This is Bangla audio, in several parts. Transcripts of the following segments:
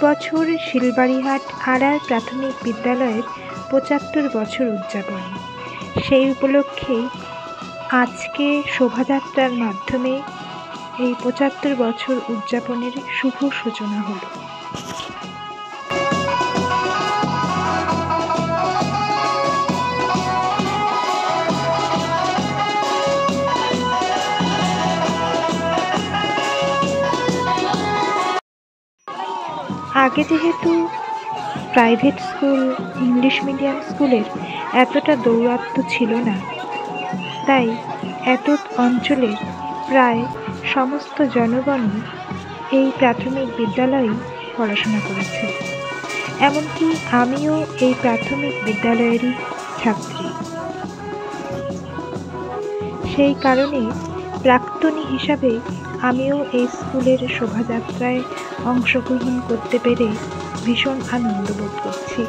বছর শিলবাড়িহাট আর প্রাথমিক বিদ্যালয়ের ৭৫ বছর উদযাপন। সেই উপলক্ষেই আজকে শোভাযাত্রার মাধ্যমে এই ৭৫ বছর উদযাপনের শুভ সূচনা হলো। আগে যেহেতু প্রাইভেট স্কুল, ইংলিশ মিডিয়াম স্কুলের এতটা দৌরাত্ম্য ছিল না, তাই এত অঞ্চলের প্রায় সমস্ত জনগণই এই প্রাথমিক বিদ্যালয়েই পড়াশোনা করেছে। এমনকি আমিও এই প্রাথমিক বিদ্যালয়েরই ছাত্রী। সেই কারণে প্রাক্তনী হিসাবে আমিও এই স্কুলের শোভাযাত্রায় অংশগ্রহণ করতে পেরে ভীষণ আনন্দ বোধ করছি।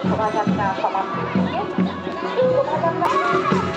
শোভাযাত্রা সমাপ্তি থেকে এই শোভাযাত্রা